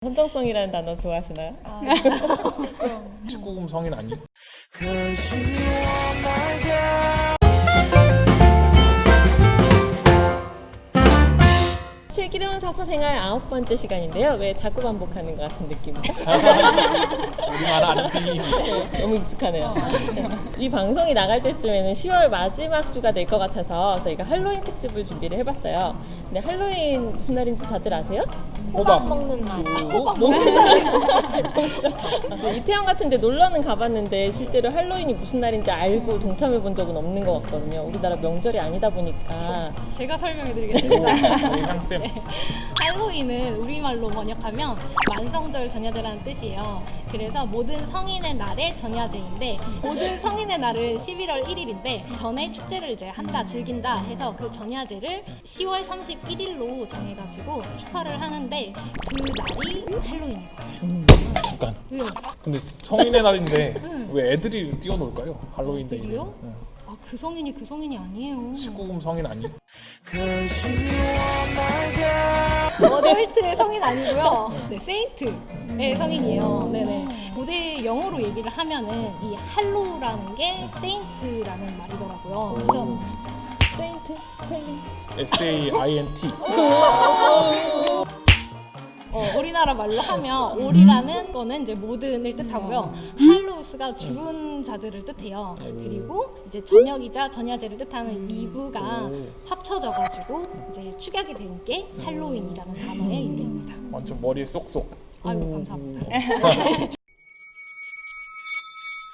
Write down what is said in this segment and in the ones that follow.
헌정성이라는 단어 좋아하시나요? 좀 19금 성인 아니? 슬기로운 사서생활 9번째 시간인데요. 왜 자꾸 반복하는 것 같은 느낌이죠? 우리만 아는 필름이 너무 익숙하네요. 이 방송이 나갈 때쯤에는 10월 마지막 주가 될 것 같아서 저희가 할로윈 특집을 준비를 해봤어요. 근데 할로윈 무슨 날인지 다들 아세요? 호박 먹는 날. 호박 먹는 날. 이태원 같은데 놀러는 가봤는데 실제로 할로윈이 무슨 날인지 알고 동참해 본 적은 없는 것 같거든요. 우리나라 명절이 아니다 보니까. 제가 설명해 드리겠습니다. 향쌤 할로윈은 우리말로 번역하면 만성절 전야제라는 뜻이에요. 그래서 모든 성인의 날의 전야제인데, 모든 성인의 날은 11월 1일인데 전에 축제를 이제 한다, 즐긴다 해서 그 전야제를 10월 31일로 정해가지고 축하를 하는데 그 날이 할로윈이에요. 잠깐. 왜요? 근데 성인의 날인데 왜 애들이 뛰어놀까요? 할로윈 데이. 애들이요? 아, 그 성인이 아니에요. 19금 성인 아니? 어덜트의 성인 아니고요. 네, 세인트의 성인이에요. 네네. 고대 영어로 얘기를 하면은 이 할로라는 게 세인트라는 말이더라고요. 그래서 세인트 스펠링. SAINT. 우리나라 말로 하면 올이라는 거는 이제 모든을 뜻하고요. 할로우스가 죽은 자들을 뜻해요. 그리고 이제 저녁이자 전야제를 뜻하는 이브가 합쳐져가지고 이제 축약이 된 게 할로윈이라는 단어의 유래입니다. 완전 머리에 쏙쏙. 아이고 감사합니다.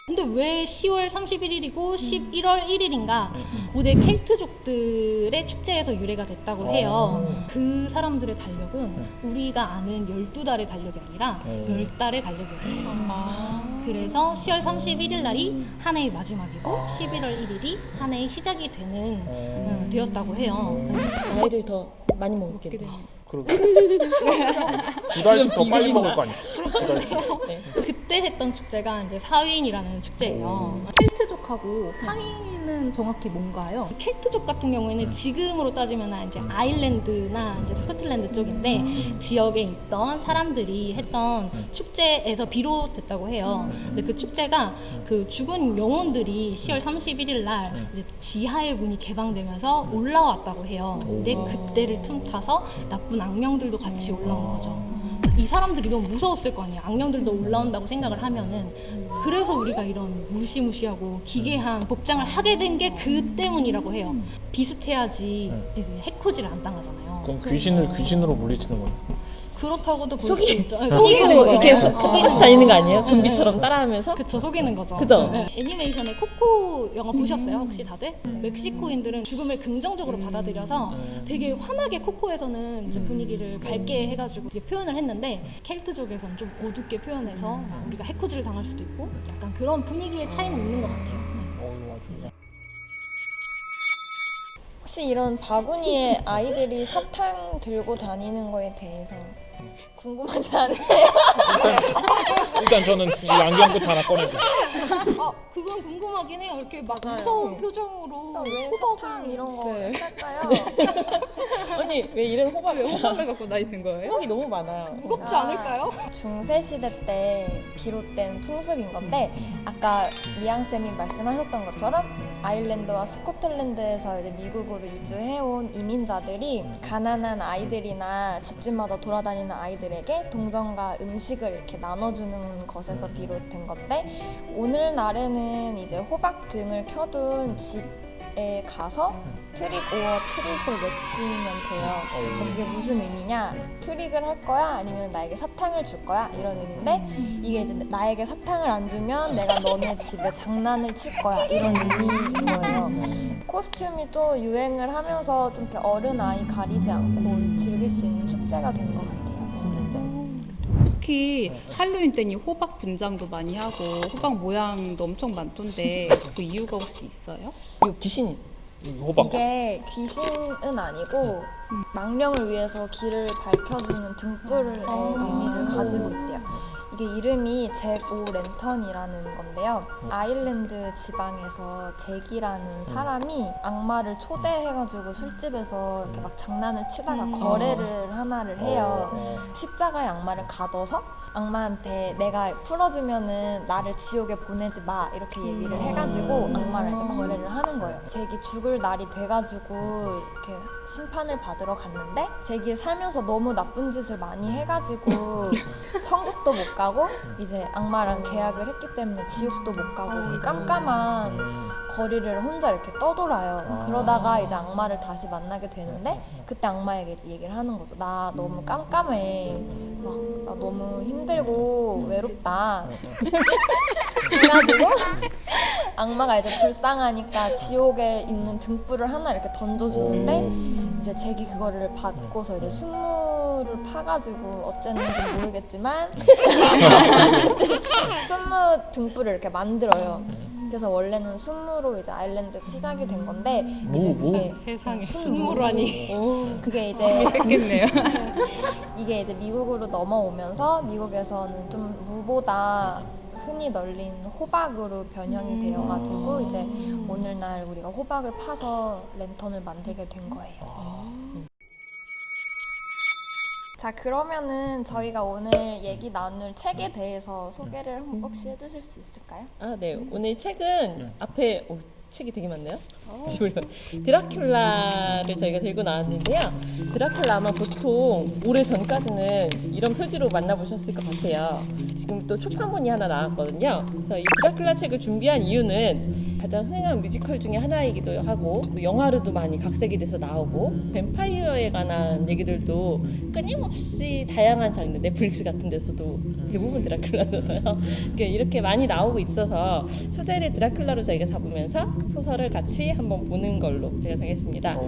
근데 왜 10월 31일이고 11월 1일인가? 고대 켈트족들의 축제에서 유래가 됐다고 해요. 그 사람들의 달력은 우리가 아는 12달의 달력이 아니라 10달의 달력이었어요. 그래서 10월 31일 날이 한 해의 마지막이고 11월 1일이 한 해의 시작이 되는 되었다고 해요. 나이를 더 많이 먹겠다. 그러게. 2달씩 더 빨리 먹을 거 아니야? 2달씩. 그때 했던 축제가 이제 사윈이라는 축제예요. 켈트족하고 사인은 정확히 뭔가요? 켈트족 같은 경우에는 지금으로 따지면 이제 아일랜드나 이제 스코틀랜드 쪽인데 지역에 있던 사람들이 했던 축제에서 비롯됐다고 해요. 근데 그 축제가 그 죽은 영혼들이 10월 31일 날 이제 지하의 문이 개방되면서 올라왔다고 해요. 근데 그때를 틈타서 나쁜 악령들도 같이 올라온 거죠. 이 사람들이 너무 무서웠을 거 아니에요. 악령들도 올라온다고 생각을 하면은. 그래서 우리가 이런 무시무시하고 기괴한 복장을 하게 된 게 그 때문이라고 해요. 비슷해야지 해코지를 안 당하잖아요. 그럼 귀신을 귀신으로 물리치는 거야. 그렇다고도 볼 수 있죠. 속이고 이렇게 속이는 같이 다니는 거 아니에요? 좀비처럼 따라하면서? 그쵸, 속이는 거죠. 그죠? 네. 애니메이션의 코코 영화 보셨어요? 혹시 다들? 멕시코인들은 죽음을 긍정적으로 받아들여서 되게 환하게 코코에서는 이제 분위기를 밝게 해가지고 이렇게 표현을 했는데 켈트족에서는 좀 어둡게 표현해서 우리가 해코지를 당할 수도 있고 약간 그런 분위기의 차이는 있는 것 같아요. 진짜. 혹시 이런 바구니에 아이들이 사탕 들고 다니는 거에 대해서 궁금하지 않으세요? 일단 저는 이 안경 끝 하나 꺼내고. 그건 궁금하긴 해요. 이렇게 막 무서운 표정으로 왜 사탕 이런 거 할까요? 언니 왜 이런 호박을 호박을 갖고 다니는 거예요? 호박이 너무 많아요. 무겁지 않을까요? 중세시대 때 비롯된 풍습인 건데 아까 리앙쌤이 말씀하셨던 것처럼 아일랜드와 스코틀랜드에서 이제 미국으로 이주해온 이민자들이 가난한 아이들이나 집집마다 돌아다니는 아이들에게 동전과 음식을 이렇게 나눠주는 것에서 비롯된 건데 오늘날에는 이제 호박 등을 켜둔 집에 가서 트릭 오어 트릿을 외치면 돼요. 그래서 그게 무슨 의미냐? 트릭을 할 거야? 아니면 나에게 사탕을 줄 거야? 이런 의미인데 이게 이제 나에게 사탕을 안 주면 내가 너네 집에 장난을 칠 거야 이런 의미인 거예요. 코스튬이 또 유행을 하면서 좀 이렇게 어른 아이 가리지 않고 즐길 수 있는 축제가 된 것 같아요. 특히 할로윈 때는 호박 분장도 많이 하고 호박 모양도 엄청 많던데 그 이유가 혹시 있어요? 이거 귀신이 호박. 이게 귀신은 아니고 망령을 위해서 길을 밝혀주는 등불의 의미를 가지고 있대요. 이게 이름이 잭 오 랜턴이라는 건데요. 아일랜드 지방에서 잭이라는 사람이 악마를 초대해가지고 술집에서 이렇게 막 장난을 치다가 거래를 하나를 해요. 십자가에 악마를 가둬서 악마한테 내가 풀어주면은 나를 지옥에 보내지 마 이렇게 얘기를 해가지고 악마를 이제 거래를 하는 거예요. 잭이 죽을 날이 돼가지고 이렇게 심판을 받으러 갔는데 잭이 살면서 너무 나쁜 짓을 많이 해가지고 천국도 못 가고 이제 악마랑 계약을 했기 때문에 지옥도 못 가고 그 깜깜한 거리를 혼자 이렇게 떠돌아요. 그러다가 이제 악마를 다시 만나게 되는데 그때 악마에게 이제 얘기를 하는 거죠. 나 너무 깜깜해. 막 나 너무 힘들고 외롭다. 그래가지고 악마가 이제 불쌍하니까 지옥에 있는 등불을 하나 이렇게 던져주는데 이제 잭이 그거를 받고서 이제 순무를 파가지고 어쨌는지 모르겠지만 순무 등불을 이렇게 만들어요. 그래서 원래는 순무로 이제 아일랜드에서 시작이 된 건데 이제 그게 세상에 순무. 순무라니. 그게 이제 뺐겠네요. 이게 이제 미국으로 넘어오면서 미국에서는 좀 무보다 흔히 널린 호박으로 변형이 되어가지고 이제 오늘날 우리가 호박을 파서 랜턴을 만들게 된 거예요. 자, 그러면은 저희가 오늘 얘기 나눌 책에 대해서 소개를 혹시 해주실 수 있을까요? 아, 네. 오늘 책은 앞에 책이 되게 많네요. 드라큘라를 저희가 들고 나왔는데요. 드라큘라 아마 보통 오래 전까지는 이런 표지로 만나보셨을 것 같아요. 지금 또 초판본이 하나 나왔거든요. 그래서 이 드라큘라 책을 준비한 이유는 가장 흔한 뮤지컬 중에 하나이기도 하고 또 영화로도 많이 각색이 돼서 나오고 뱀파이어에 관한 얘기들도 끊임없이 다양한 장르 넷플릭스 같은 데서도 대부분 드라큘라잖아요. 이렇게 많이 나오고 있어서 소재를 드라큘라로 저희가 잡으면서 소설을 같이 한번 보는 걸로 제가 정했습니다.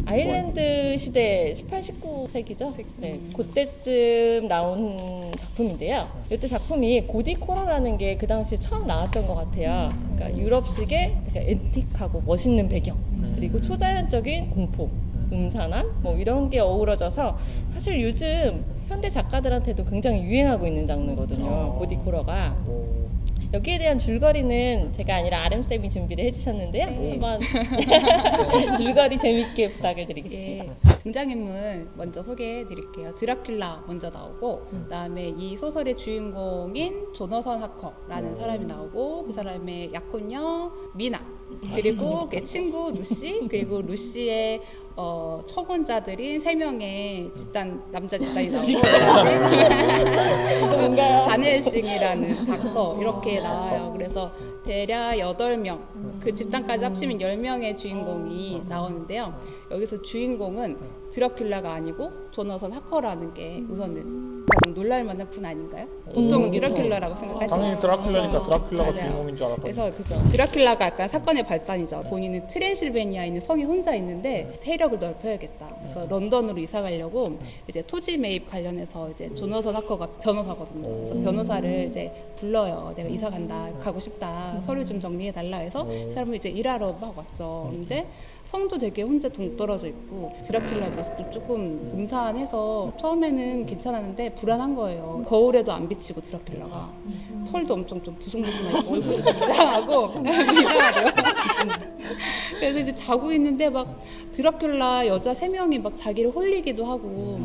아일랜드 시대 18, 19세기죠? 네, 그때쯤 나온 작품인데요. 이때 작품이 고디 코러라는 게 그 당시에 처음 나왔던 것 같아요. 그러니까 유럽식의 앤틱하고 멋있는 배경, 그리고 초자연적인 공포, 음산함 뭐 이런 게 어우러져서 사실 요즘 현대 작가들한테도 굉장히 유행하고 있는 장르거든요. 고디 코러가. 여기에 대한 줄거리는 제가 아니라 RM쌤이 준비를 해주셨는데요. 한번 줄거리 재밌게 부탁을 드리겠습니다. 등장인물 먼저 소개해 드릴게요. 드라큘라 먼저 나오고 그다음에 이 소설의 주인공인 조너선 하커라는 사람이 나오고 그 사람의 약혼녀 미나 그리고 그 친구 루시 그리고 루시의 청혼자들인 3명의 집단 남자 집단이 나오고 바넬싱이라는 닥터 이렇게 나와요. 그래서 대략 8명 그 집단까지 합치면 10명의 주인공이 나오는데요. 여기서 주인공은 드라큘라가 아니고 조너선 하커라는 게 우선은 가장 놀랄만한 분 아닌가요? 보통은 드라큘라라고 생각하시죠. 당연히 드라큘라니까 드라큘라가 맞아요. 주인공인 줄 알았더니. 그래서 그죠. 드라큘라가 약간 사건의 발단이죠. 본인은 트랜실베니아에 있는 성에 혼자 있는데 세력을 넓혀야겠다. 그래서 런던으로 이사 가려고 이제 토지 매입 관련해서 이제 조너선 하커가 변호사거든요. 그래서 변호사를 이제 불러요. 내가 이사 간다, 가고 싶다, 서류 좀 정리해 달라 해서 그 사람은 이제 일하러 막 왔죠. 근데 성도 되게 혼자 동떨어져 있고 드라큘라 모습도 조금 음산해서 처음에는 괜찮았는데 불안한 거예요. 거울에도 안 비치고 드라큘라가 털도 엄청 좀 부숭부숭하고 얼굴도 좀 이상하고 이상하대요. 그래서 이제 자고 있는데 막 드라큘라 여자 3명이 막 자기를 홀리기도 하고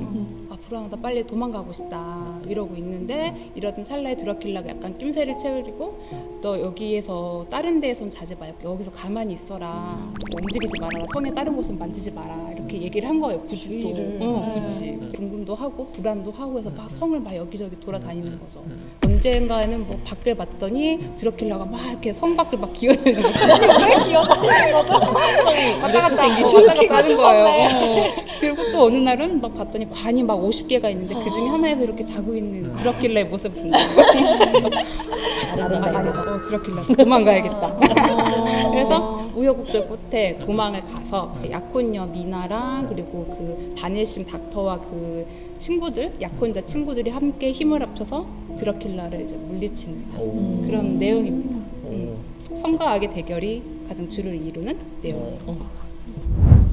아 불안하다 빨리 도망가고 싶다 이러고 있는데 이러던 찰나에 드라큘라가 약간 낌새를 채우고 너 여기에서 다른 데에선 자지 말고 여기서 가만히 있어라 뭐 움직이지 말아라 성의 다른 곳은 만지지 마라 이렇게 얘기를 한 거예요. 굳이 또 굳이 궁금도 하고 불안도 하고 해서 막 성을 막 여기저기 돌아다니는 거죠. 언젠가에는 뭐 밖을 봤더니 드라큘라가 막 이렇게 성 밖을 막 기어다니는 거죠. 왔다 갔다 하는 거예요. 그리고 또 어느 날은 막 봤더니 관이 막 50개가 있는데 그 중에 하나에서 이렇게 자고 있는 드라큘라의 모습을 본 거예요. 드라큘라 도망가야겠다. 그래서 우여곡절 끝에 도망을 가서 약혼녀 미나랑 그리고 그 바넬싱 닥터와 그 친구들, 약혼자 친구들이 함께 힘을 합쳐서 드라큘라를 이제 물리치는 그런 내용입니다. 성과 악의 대결이 가장 주를 이루는 내용이에요.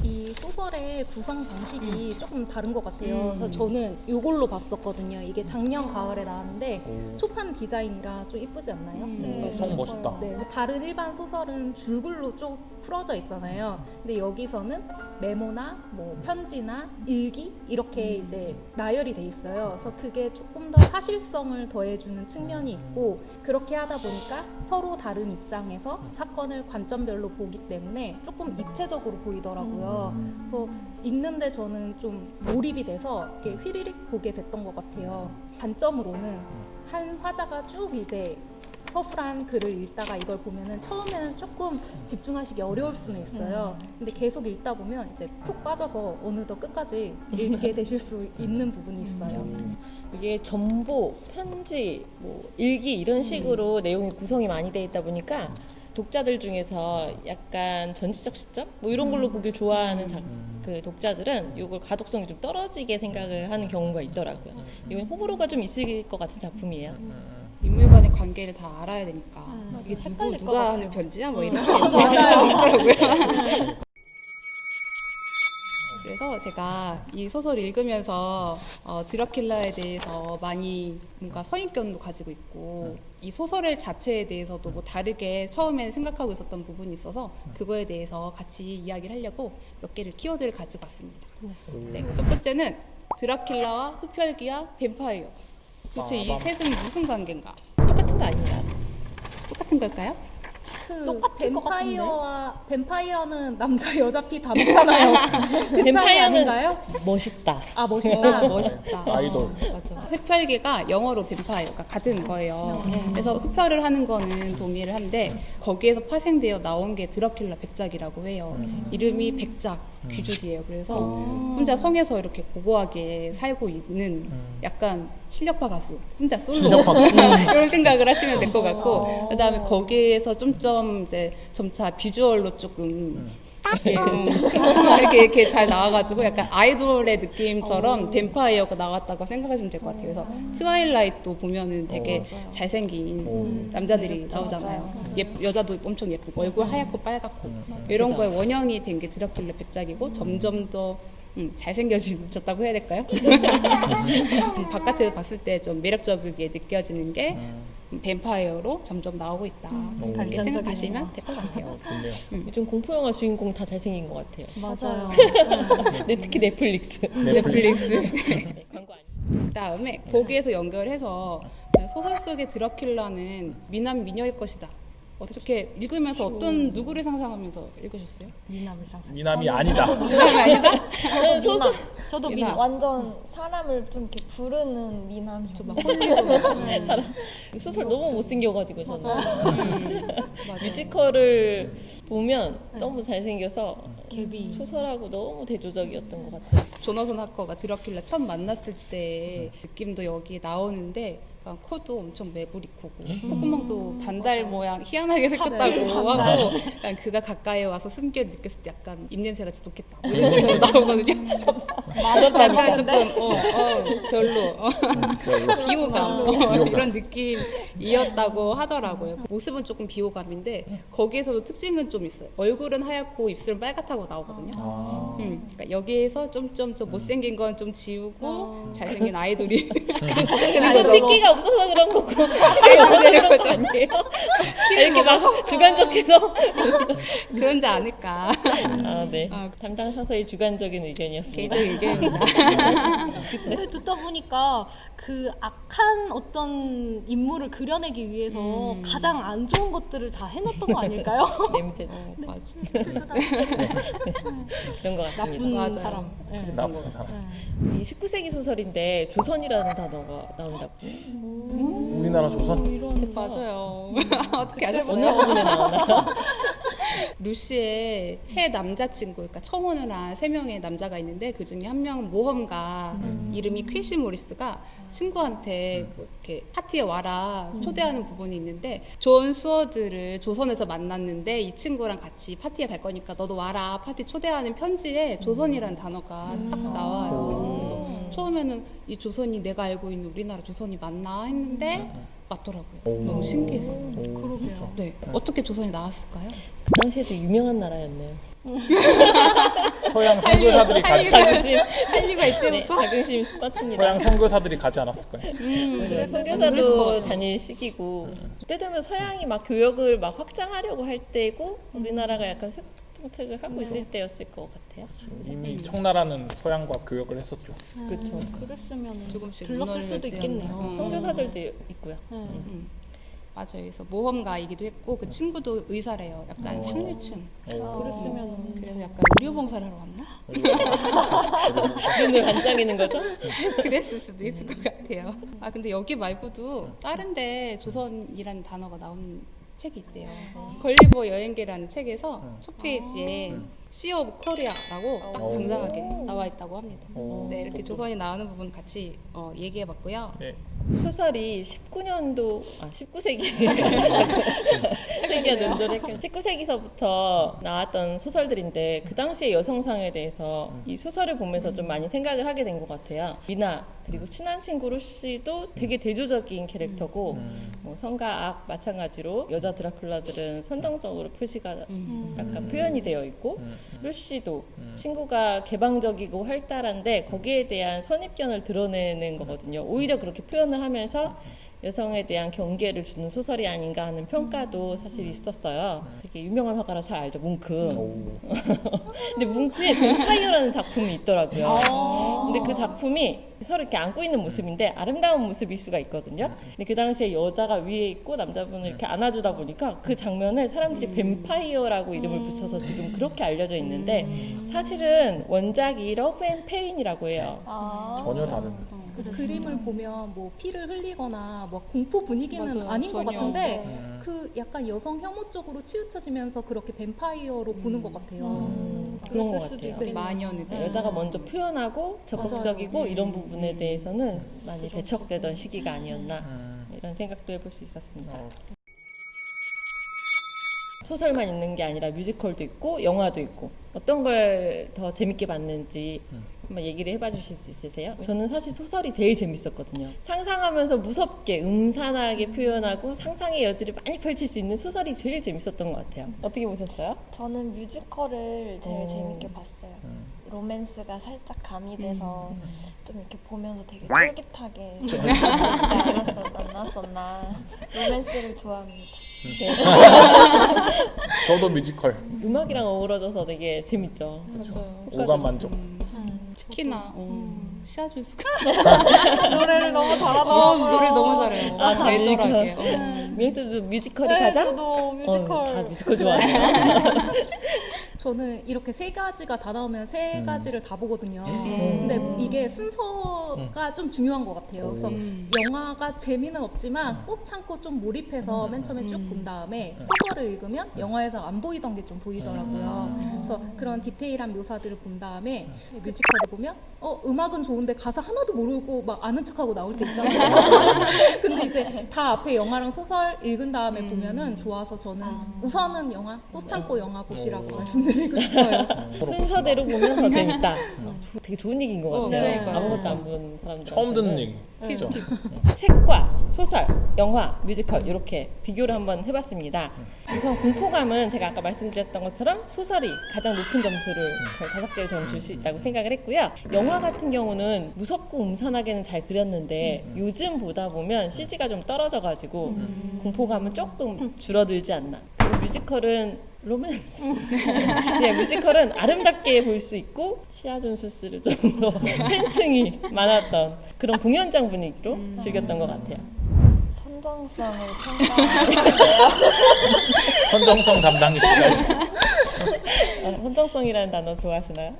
이 소설의 구성 방식이 조금 다른 것 같아요. 그래서 저는 이걸로 봤었거든요. 이게 작년 가을에 나왔는데 초판 디자인이라 좀 이쁘지 않나요? 성 멋있다. 네, 다른 일반 소설은 줄글로 쭉 풀어져 있잖아요. 근데 여기서는 메모나 뭐 편지나 일기 이렇게 이제 나열이 돼 있어요. 그래서 그게 조금 더 사실성을 더해주는 측면이 있고 그렇게 하다 보니까 서로 다른 입장에서 사건을 관점별로 보기 때문에 조금 입체적으로 보이더라고요. 그래서 읽는데 저는 좀 몰입이 돼서 이렇게 휘리릭 보게 됐던 것 같아요. 단점으로는 한 화자가 쭉 이제 서술한 글을 읽다가 이걸 보면은 처음에는 조금 집중하시기 어려울 수는 있어요. 근데 계속 읽다 보면 이제 푹 빠져서 어느덧 끝까지 읽게 되실 수 있는 부분이 있어요. 이게 전보, 편지, 뭐 일기 이런 식으로 내용이 구성이 많이 돼 있다 보니까 독자들 중에서 약간 전지적 시점 뭐 이런 걸로 보길 좋아하는 그 독자들은 이걸 가독성이 좀 떨어지게 생각을 하는 경우가 있더라고요. 이건 호불호가 좀 있을 것 같은 작품이에요. 인물 간의 관계를 다 알아야 되니까 이게 헷갈릴 것 누가 같아요. 하는 편지야? 뭐 이런 게 있더라고요. 그래서 제가 이 소설을 읽으면서 드라큘라에 대해서 많이 뭔가 선입견도 가지고 있고 이 소설 자체에 대해서도 뭐 다르게 처음에 생각하고 있었던 부분이 있어서 그거에 대해서 같이 이야기를 하려고 몇 개를 키워드를 가지고 왔습니다. 네, 첫 번째는 드라큘라와 흡혈귀와 뱀파이어. 도대체 이 셋은 무슨 관계인가? 똑같은 거 아닌가? 똑같은 걸까요? 똑같은 뱀파이어는 남자 여자 피 다 먹잖아요. 그 차이 아닌가요? 멋있다. 아 멋있다. 멋있다. 아이돌. 맞아. 흡혈귀가 영어로 뱀파이어가 같은 거예요. 그래서 흡혈을 하는 거는 동의를 한데 거기에서 파생되어 나온 게 드라큘라 백작이라고 해요. 이름이 백작 귀족이에요. 그래서 혼자 성에서 이렇게 고고하게 살고 있는 약간 실력파 가수, 혼자 솔로 이런 생각을 하시면 될 것 같고 그다음에 거기에서 좀점 이제 점차 비주얼로 조금 이렇게 잘 나와가지고 약간 아이돌의 느낌처럼 뱀파이어가 나왔다고 생각하시면 될 것 같아요. 그래서 트와일라이트도 보면은 되게 잘생긴 남자들이 나오잖아요. 여자도 엄청 예쁘고 얼굴 하얗고 빨갛고 이런 거에 원형이 된 게 드라큘라 백작이고 점점 더 잘생겨졌다고 해야 될까요? 바깥에서 봤을 때 좀 매력적이게 느껴지는 게 뱀파이어로 점점 나오고 있다. 그렇게 생각하시면 될 것 같아요. 좋네요. 요즘 공포 영화 주인공 다 잘생긴 것 같아요. 맞아요. 네, 특히 넷플릭스. 넷플릭스. 네, 광고 아니에요. 그다음에 거기에서 연결해서 소설 속의 드라큘라는 미남 미녀일 것이다. 어떻게 읽으면서 어떤 누구를 상상하면서 읽으셨어요? 미남을 상상. 미남이 아니다. 미남이 아니다? 저도 소설- 미남. 저도 미남. 미남. 완전 사람을 좀 이렇게 부르는 미남이요. 소설 너무 못생겨가지고 저는 맞아요. 뮤지컬을 보면 너무 잘생겨서 개비. 소설하고 너무 대조적이었던 것 같아요. 조나선 하커가 드라큘라 처음 만났을 때 느낌도 여기 나오는데 약간 코도 엄청 매부리 크고 콧구멍도 반달 모양 희한하게 생겼다고 하고 약간 그가 가까이 와서 숨겨 느꼈을 때 약간 입냄새가 지독했다 뭐 이런 식으로 나오거든요. 약간 조금 별로 비호감 이런 느낌이었다고 하더라고요. 모습은 조금 비호감인데 거기에서도 특징은 좀 있어요. 얼굴은 하얗고 입술은 빨갛다고 나오거든요. 그러니까 여기에서 좀 못생긴 건 좀 지우고 잘생긴 아이돌이 그리고 핏기가 없어서 그런 거고 아이돌 그런 거 아니에요? 이렇게 막 주관적해서 그런지 않을까. 아, 네. 담당 사서의 주관적인 의견이었습니다. 개인적 의견입니다. 근데 듣다 보니까 그 악한 어떤 인물을 그려내기 위해서 가장 안 좋은 것들을 다 해놨던 거 아닐까요? 냄새 맞아. 그런 것 같습니다. 나쁜 맞아요. 사람. 네. 나쁜 사람. 이 19세기 소설인데 조선이라는 단어가 나온다고. 우리나라 조선? 맞아요. 어떻게 어느 아셨어요? 부분에 나오나? 루시의 세 남자친구, 그러니까 청혼을 한 3명의 남자가 있는데 그 중에 한 명은 모험가, 이름이 퀴시 모리스가 친구한테 뭐 이렇게 파티에 와라 초대하는 부분이 있는데 존 수어드를 조선에서 만났는데 이 친구랑 같이 파티에 갈 거니까 너도 와라 파티 초대하는 편지에 조선이라는 단어가 딱 나와요. 그래서 처음에는 이 조선이 내가 알고 있는 우리나라 조선이 맞나 했는데 맞더라고요. 오. 너무 신기했어요. 그러게요. 네. 어떻게 조선이 나왔을까요? 그 당시에도 유명한 나라였네요. 서양 선교사들이 가지 자긍심. 한류가 네, 이때부터? 자긍심 뻗칩니다. 서양 선교사들이 가지 않았을까요? 네, 그랬을 것 선교사도 같아요. 다닐 시기고 그때 되면 서양이 막 교역을 막 확장하려고 할 때고 우리나라가 약간 정책을 하고 있을 때였을 것 같아요. 이미 청나라는 서양과 교역을 했었죠. 그렇죠. 그랬으면 조금씩 들렀을 문화를 수도 떼어내고. 있겠네요. 선교사들도 있고요. 맞아요. 그래서 모험가이기도 했고 그 친구도 의사래요. 약간 오. 상류층. 그랬으면 그래서 약간 의료봉사를 하러 왔나? 눈을 반짝이는 거죠? 그랬을 수도 있을 것 같아요. 아 근데 여기 말고도 다른데 조선이라는 단어가 나온 책이 있대요. 걸리버 여행기라는 책에서 첫 페이지에 Sea of Korea라고 당당하게 나와 있다고 합니다. 네, 이렇게 조선이 나오는 부분 같이 얘기해봤고요. 네. 소설이 19세기 세기가 눈돌이켜 19세기서부터 나왔던 소설들인데 그 당시의 여성상에 대해서 이 소설을 보면서 좀 많이 생각을 하게 된 것 같아요. 미나 그리고 친한 친구 루시도 되게 대조적인 캐릭터고 뭐 성과 악 마찬가지로 여자 드라큘라들은 선정적으로 표시가 약간 표현이 되어 있고 루시도 친구가 개방적이고 활달한데 거기에 대한 선입견을 드러내는 거거든요. 오히려 그렇게 표현을 하면서 여성에 대한 경계를 주는 소설이 아닌가 하는 평가도 사실 있었어요. 되게 유명한 화가라 잘 알죠, 뭉크. 오. 근데 뭉크의 뱀파이어라는 작품이 있더라고요. 근데 그 작품이 서로 이렇게 안고 있는 모습인데 아름다운 모습일 수가 있거든요. 근데 그 당시에 여자가 위에 있고 남자분을 이렇게 안아주다 보니까 그 장면에 사람들이 뱀파이어라고 이름을 붙여서 지금 그렇게 알려져 있는데 사실은 원작이 러브 앤 페인이라고 해요. 전혀 다른. 그림을 보면 뭐 피를 흘리거나 뭐 공포 분위기는 맞아요. 아닌 것 전혀. 같은데 그 약간 여성 혐오 쪽으로 치우쳐지면서 그렇게 뱀파이어로 보는 것 같아요. 그런 것 그랬을 수도 같아요. 있겠네요. 마녀는 여자가 먼저 표현하고 적극적이고 맞아요. 이런 부분에 대해서는 많이 배척되던 시기가 아니었나 이런 생각도 해볼 수 있었습니다. 소설만 있는 게 아니라 뮤지컬도 있고 영화도 있고 어떤 걸 더 재밌게 봤는지 한번 얘기를 해봐 주실 수 있으세요? 저는 사실 소설이 제일 재밌었거든요. 상상하면서 무섭게 음산하게 표현하고 상상의 여지를 많이 펼칠 수 있는 소설이 제일 재밌었던 것 같아요. 어떻게 보셨어요? 저는 뮤지컬을 제일 재밌게 봤어요. 로맨스가 살짝 가미돼서 좀 이렇게 보면서 되게 쫄깃하게 재밌지 않았었나. 로맨스를 좋아합니다. 저도 뮤지컬. 음악이랑 어우러져서 되게 재밌죠. 오감 만족. 특히나 시아주스가 노래를 너무 잘하더라고요. 노래 너무 잘해요. 아, 다 애절하게. 미영도 뮤지컬이 네, 가장? 저도 뮤지컬. 다 뮤지컬 좋아해요. 저는 이렇게 세 가지가 다 나오면 세 가지를 다 보거든요. 근데 이게 순서가 좀 중요한 것 같아요. 그래서 영화가 재미는 없지만 꾹 참고 좀 몰입해서 맨 처음에 쭉 본 다음에 소설을 읽으면 영화에서 안 보이던 게 좀 보이더라고요. 그래서 그런 디테일한 묘사들을 본 다음에 뮤지컬을 보면 음악은 좋은데 가사 하나도 모르고 막 아는 척하고 나올 때 있잖아요. 근데 이제 다 앞에 영화랑 소설 읽은 다음에 보면은 좋아서 저는 우선은 영화, 꾹 참고 영화 보시라고 말씀드리고 싶어요. 순서대로 보면 더 재밌다. 되게 좋은 얘기인 것 같아요. 그러니까요. 아무것도 안 본 사람들. 처음 듣는 얘기. 팁. 책과 소설, 영화, 뮤지컬 이렇게 비교를 한번 해봤습니다. 우선 공포감은 제가 아까 말씀드렸던 것처럼 소설이 가장 높은 점수를 거의 5개를 저는 줄 수 있다고 생각을 했고요. 영화 같은 경우는 무섭고 음산하게는 잘 그렸는데 요즘 보다 보면 CG가 좀 떨어져가지고 공포감은 조금 줄어들지 않나. 그리고 뮤지컬은 로맨스. 네, 뮤지컬은 아름답게 볼 수 있고 시아존수스를 좀 더 팬층이 많았던 그런 공연장 분위기로 즐겼던 것 같아요. 선정성을 평가해주세요. 선정성 담당이시다. 선정성이라는 단어 좋아하시나요?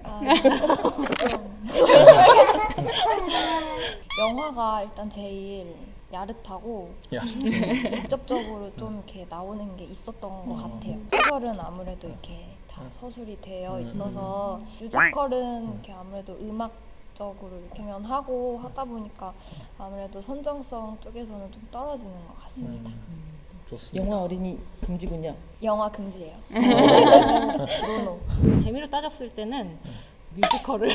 영화가 일단 제일 야릇하고 야, 직접적으로 좀 이렇게 나오는 게 있었던 것 같아요. 소설은 아무래도 이렇게 다 서술이 되어 있어서 뮤지컬은 이렇게 아무래도 음악적으로 공연하고 하다 보니까 아무래도 선정성 쪽에서는 좀 떨어지는 것 같습니다. 좋습니다. 영화 어린이 금지군요. 영화 금지예요. 노노. 재미로 따졌을 때는 뮤지컬을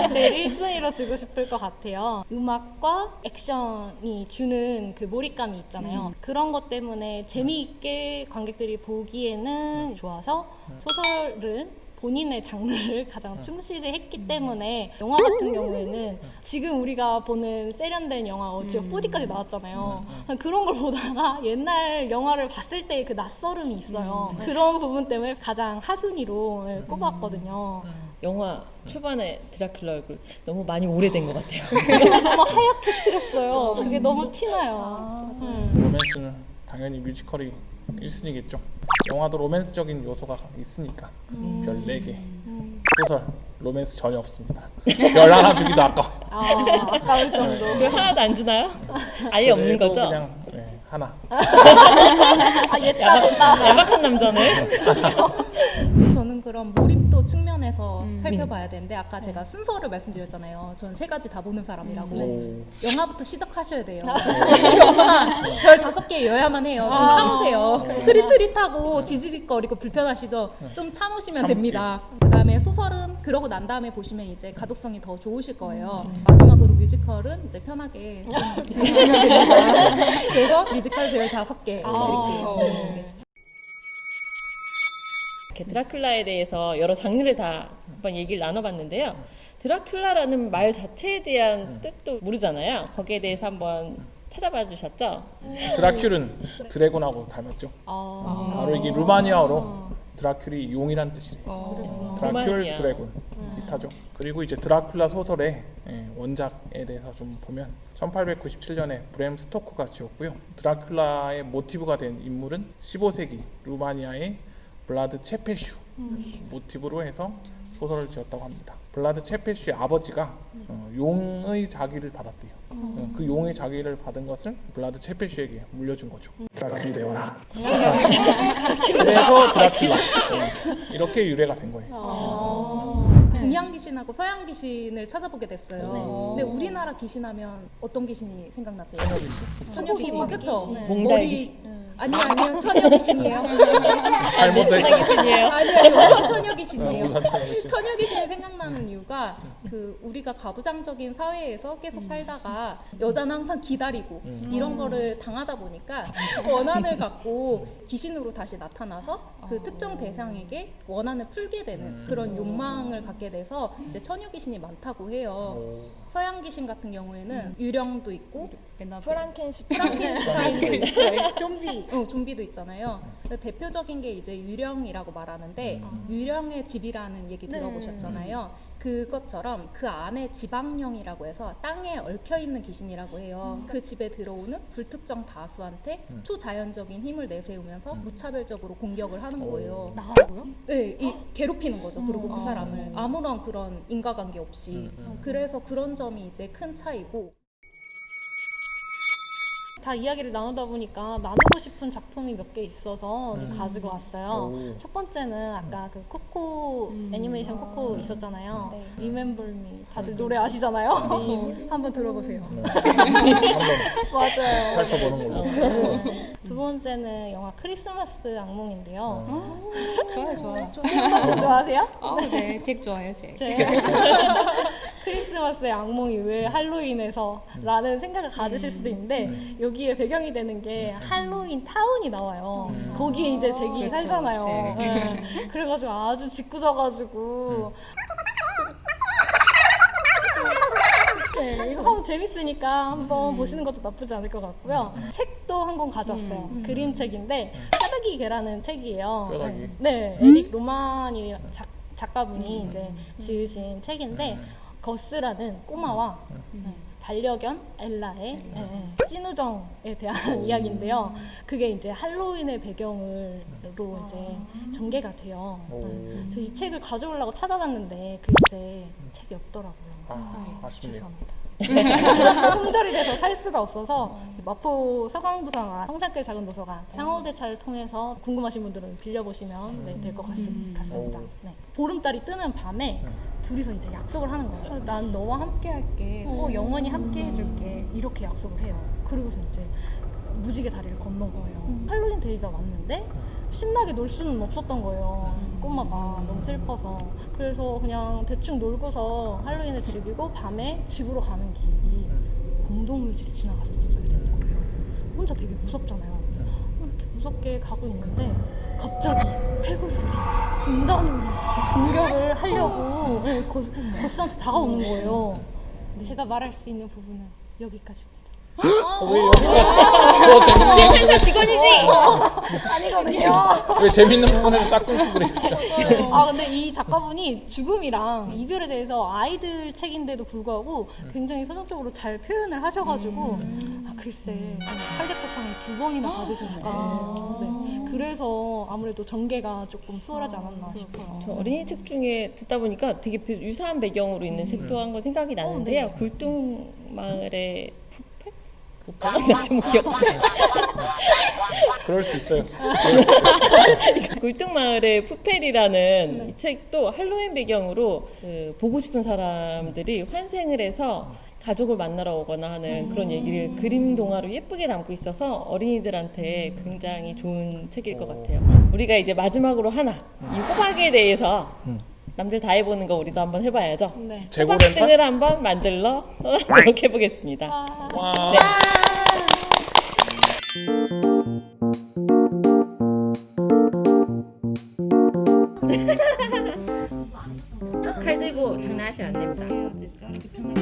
제일 1순위로 주고 싶을 것 같아요. 음악과 액션이 주는 그 몰입감이 있잖아요. 그런 것 때문에 재미있게 관객들이 보기에는 좋아서 소설은 본인의 장르를 가장 충실히 했기 때문에 영화 같은 경우에는 지금 우리가 보는 세련된 영화 어지어 4D까지 나왔잖아요. 그런 걸 보다가 옛날 영화를 봤을 때 그 낯설음이 있어요. 그런 부분 때문에 가장 하순위로 꼽았거든요. 영화 초반에 드라큘라 얼굴 너무 많이 오래된 것 같아요. 너무 하얗게 칠했어요. 그게 너무 티나요. 로맨스는 당연히 뮤지컬이 1순위겠죠. 영화도 로맨스적인 요소가 있으니까 별 4개. 소설 로맨스 전혀 없습니다. 별 하나 주기도 아까워. 아까울 정도. 왜 하나도 안 주나요? 아예 없는 그래도 거죠? 그냥 하나. 야박한 남자네. 저는 그럼 몰입도 측면에서 살펴봐야 되는데 아까 제가 순서를 말씀드렸잖아요. 저는 3가지 다 보는 사람이라고. 오. 영화부터 시작하셔야 돼요. 영화 별 5개여야만 해요. 좀 참으세요. 흐릿흐릿하고 지지직거리고 불편하시죠? 좀 참으시면 됩니다. 그다음에 소설은 그러고 난 다음에 보시면 이제 가독성이 더 좋으실 거예요. 마지막으로 뮤지컬은 이제 편하게 좀 즐기시면 됩니다. 그래서 뮤지컬 별 5개 드릴게요. 이렇게 드라큘라에 대해서 여러 장르를 다 한번 얘기를 나눠봤는데요. 드라큘라라는 말 자체에 대한 뜻도 모르잖아요. 거기에 대해서 한번 찾아봐 주셨죠? 드라큘은 드래곤하고 닮았죠. 바로 이게 루마니아어로 드라큘이 용이란 뜻이에요. 드라큘 루마니아. 드래곤 비슷하죠. 그리고 이제 드라큘라 소설의 원작에 대해서 좀 보면 1897년에 브램 스토커가 지었고요. 드라큘라의 모티브가 된 인물은 15세기 루마니아의 블라드 체페슈 모티브로 해서 소설을 지었다고 합니다. 블라드 체페슈의 아버지가 용의 자기를 받았대요. 그 용의 자기를 받은 것을 블라드 체페슈에게 물려준 거죠. 드라큘이 되어라. 그래서 드라큘라 이렇게 유래가 된 거예요. 동양 귀신하고 서양 귀신을 찾아보게 됐어요. 근데 우리나라 귀신하면 어떤 귀신이 생각나세요? 처녀 귀신, 그렇죠? 몽달 귀신. 아니요, 처녀 귀신이에요. 잘못된 아니요, 우선 처녀 귀신이에요. 우선 처녀 귀신. 처녀 귀신이 생각나는 이유가 그 우리가 가부장적인 사회에서 계속 살다가 여자는 항상 기다리고 이런 거를 당하다 보니까 원한을 갖고 귀신으로 다시 나타나서 그 특정 대상에게 원한을 풀게 되는 그런 욕망을 갖게 돼서 이제 처녀 귀신이 많다고 해요. 서양 귀신 같은 경우에는 유령도 있고 프랑켄슈타인도 있고 좀비도 있잖아요. 근데 대표적인 게 이제 유령이라고 말하는데 유령의 집이라는 얘기 들어보셨잖아요. 그것처럼 그 안에 지방령이라고 해서 땅에 얽혀있는 귀신이라고 해요. 그 집에 들어오는 불특정 다수한테 초자연적인 힘을 내세우면서 무차별적으로 공격을 하는 거예요. 나가고요? 네, 괴롭히는 거죠. 그리고 그 사람을 아무런 그런 인과관계 없이. 그래서 그런 점이 이제 큰 차이고. 다 이야기를 나누다 보니까 나누고 싶은 작품이 몇 개 있어서 가지고 왔어요. 오. 첫 번째는 아까 그 코코 애니메이션 코코 있었잖아요. 네. Remember Me 다들 노래 아시잖아요. 한번 들어보세요. 한번 맞아요. 살펴보는 걸로. 두 번째는 영화 크리스마스 악몽인데요. 좋아요. 좋아하세요? 네, 잭 좋아요, 잭. 크리스마스의 악몽이 왜 할로윈에서 라는 생각을 가지실 수도 있는데 여기에 배경이 되는 게 할로윈 타운이 나와요. 거기에 이제 잭이 그렇죠, 살잖아요. 잭. 네. 그래가지고 아주 짓궂어가지고 네, 이거 한번 재밌으니까 한번 보시는 것도 나쁘지 않을 것 같고요. 책도 한 권 가져왔어요. 그림책인데 뼈다귀 개라는 책이에요. 뼈다귀. 네, 에릭 로만이 작가분이 이제 지으신 책인데 거스라는 꼬마와 반려견 엘라의 찐우정에 대한 이야기인데요. 그게 이제 할로윈의 배경으로 이제 전개가 돼요. 그래서 이 책을 가져오려고 찾아봤는데 글쎄 책이 없더라고요. 아쉽네요. 죄송합니다. 품절이 돼서 살 수가 없어서 마포 서강도서관, 성산길 작은 도서관 상호대차를 통해서 궁금하신 분들은 빌려보시면 될 것 같습니다. 네. 보름달이 뜨는 밤에 둘이서 이제 약속을 하는 거예요. 난 너와 함께 할게. 영원히 함께 해줄게. 이렇게 약속을 해요. 그러고서 이제 무지개 다리를 건넌 거예요. 할로윈 데이가 왔는데 신나게 놀 수는 없었던 거예요. 꼬마가 너무 슬퍼서. 그래서 그냥 대충 놀고서 할로윈을 즐기고 밤에 집으로 가는 길이 공동묘지를 지나갔었어야 되는 거예요. 혼자 되게 무섭잖아요. 이렇게 무섭게 가고 있는데 갑자기 해골들이 군단으로 공격을 하려고 거스한테 다가오는 거예요. 제가 말할 수 있는 부분은 여기까지입니다. 왜 여기가 재밌는 회사 직원이지? 아니거든요. 왜 재밌는 부분에서 딱 끊고 그래 진짜. 아 근데 이 작가분이 죽음이랑 이별에 대해서 아이들 책인데도 불구하고 굉장히 서정적으로 잘 표현을 하셔가지고 아 글쎄 할리코상을 2번이나 받으신 작가분이에요. 네. 그래서 아무래도 전개가 조금 수월하지 않았나 싶어요. 저 어린이 책 중에 듣다 보니까 되게 유사한 배경으로 있는 책도 한 거 생각이 나는데요. 네. 굴뚱마을의 푸페? 푸페가 지금 기억. 그럴 수 있어요. 굴뚱마을의 푸펠이라는 이 책도 할로윈 배경으로 그 보고 싶은 사람들이 환생을 해서 가족을 만나러 오거나 하는 그런 얘기를 그림 동화로 예쁘게 담고 있어서 어린이들한테 굉장히 좋은 책일 것 같아요. 우리가 이제 마지막으로 하나 이 호박에 대해서 남들 다 해보는 거 우리도 한번 해봐야죠. 네. 재고 렌탈? 호박등을 한번 만들러 떠나도록 해보겠습니다. 와. 네. 칼 들고 장난하시면 안 됩니다.